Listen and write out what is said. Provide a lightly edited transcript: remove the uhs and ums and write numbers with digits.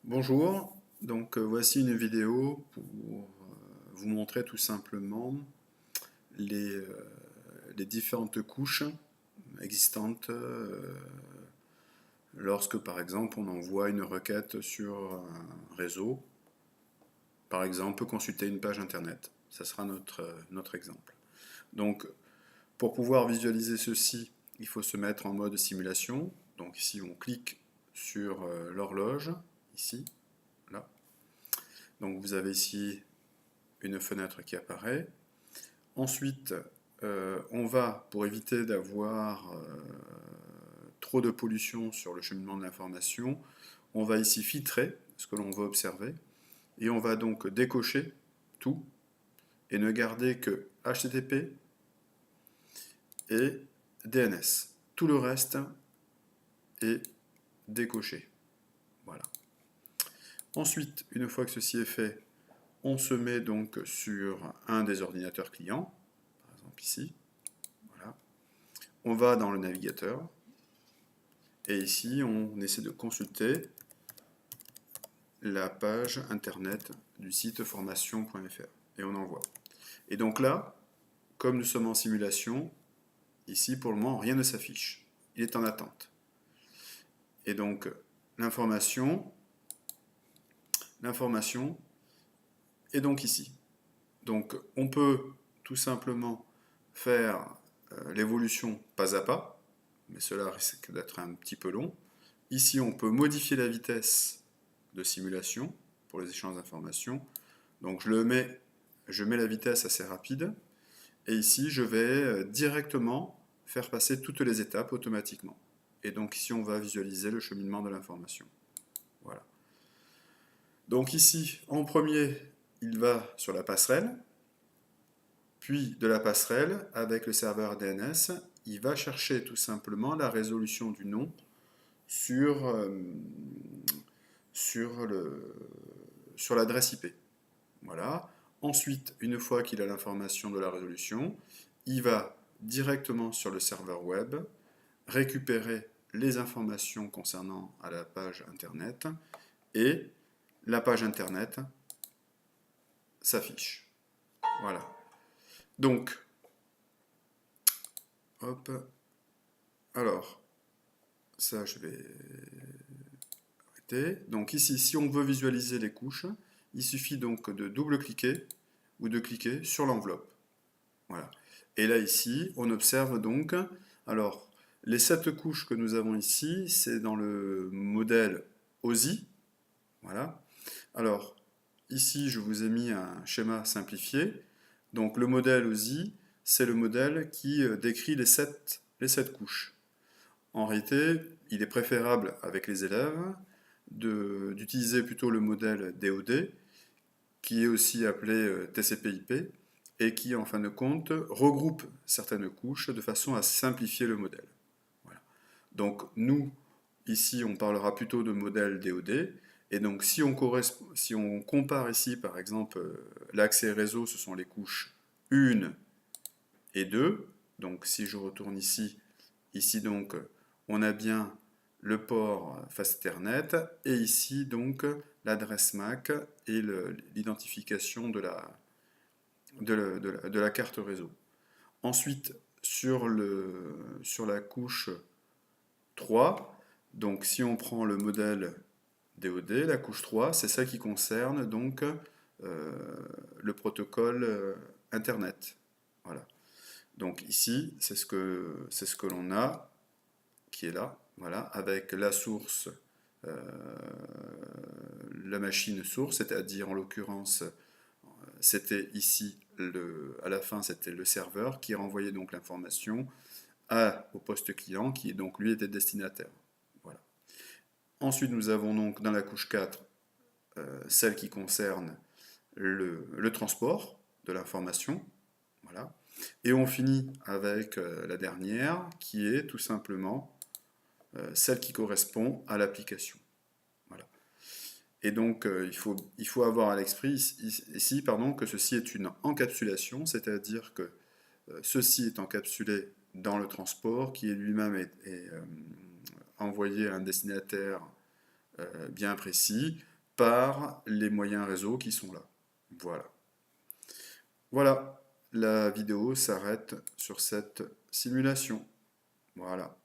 Bonjour, voici une vidéo pour vous montrer tout simplement les, euh, les différentes couches existantes lorsque par exemple on envoie une requête sur un réseau, par exemple consulter une page internet. Ça sera notre exemple. Donc pour pouvoir visualiser ceci, il faut se mettre en mode simulation. Donc ici on clique sur l'horloge, ici, là. Donc vous avez ici une fenêtre qui apparaît. Ensuite, on va, pour éviter d'avoir trop de pollution sur le cheminement de l'information, on va ici filtrer ce que l'on veut observer et on va donc décocher tout et ne garder que HTTP et DNS. Tout le reste est décoché. Voilà. Ensuite, une fois que ceci est fait, on se met donc sur un des ordinateurs clients, par exemple ici. Voilà. On va dans le navigateur et ici on essaie de consulter la page internet du site formation.fr et on envoie. Et donc là, comme nous sommes en simulation, ici pour le moment rien ne s'affiche. Il est en attente. Et donc l'information est donc ici. Donc on peut tout simplement faire l'évolution pas à pas, mais cela risque d'être un petit peu long. Ici on peut modifier la vitesse de simulation pour les échanges d'informations. Donc je mets la vitesse assez rapide et ici je vais directement faire passer toutes les étapes automatiquement. Et donc ici on va visualiser le cheminement de l'information. Voilà. Donc ici en premier il va sur la passerelle, puis de la passerelle avec le serveur DNS, il va chercher tout simplement la résolution du nom sur, sur le, sur l'adresse IP. Voilà. Ensuite, une fois qu'il a l'information de la résolution, il va directement sur le serveur web récupérer les informations concernant à la page internet et la page internet s'affiche. Voilà. Donc, hop. Alors, ça je vais arrêter. Donc ici, si on veut visualiser les couches, il suffit donc de double-cliquer ou de cliquer sur l'enveloppe. Voilà. Et là, ici, on observe donc, alors, les 7 couches que nous avons ici, c'est dans le modèle OSI. Voilà. Alors, ici, je vous ai mis un schéma simplifié. Donc, le modèle OSI, c'est le modèle qui décrit les 7 couches. En réalité, il est préférable avec les élèves d'utiliser plutôt le modèle DoD, qui est aussi appelé TCP/IP, et qui, en fin de compte, regroupe certaines couches de façon à simplifier le modèle. Voilà. Donc nous, ici, on parlera plutôt de modèle DoD, et donc si on compare ici, par exemple, l'accès réseau, ce sont les couches 1 et 2, donc si je retourne ici donc, on a bien le port face Ethernet, et ici donc l'adresse MAC et l'identification de la carte réseau. Ensuite, sur la couche 3, donc si on prend le modèle DoD, la couche 3, c'est celle qui concerne donc le protocole Internet. Voilà. Donc ici, c'est ce que l'on a, qui est là, voilà, avec la source, euh, la machine source, c'est-à-dire en l'occurrence c'était ici, à la fin, c'était le serveur qui renvoyait donc l'information au poste client qui donc lui était destinataire. Voilà. Ensuite, nous avons donc dans la couche 4 celle qui concerne le transport de l'information. Voilà. Et on finit avec la dernière qui est tout simplement celle qui correspond à l'application. Voilà. Et donc, il faut avoir à l'esprit ici que ceci est une encapsulation, c'est-à-dire que ceci est encapsulé dans le transport qui lui-même est envoyé à un destinataire bien précis. par les moyens réseau qui sont là. Voilà. Voilà, la vidéo s'arrête sur cette simulation. Voilà.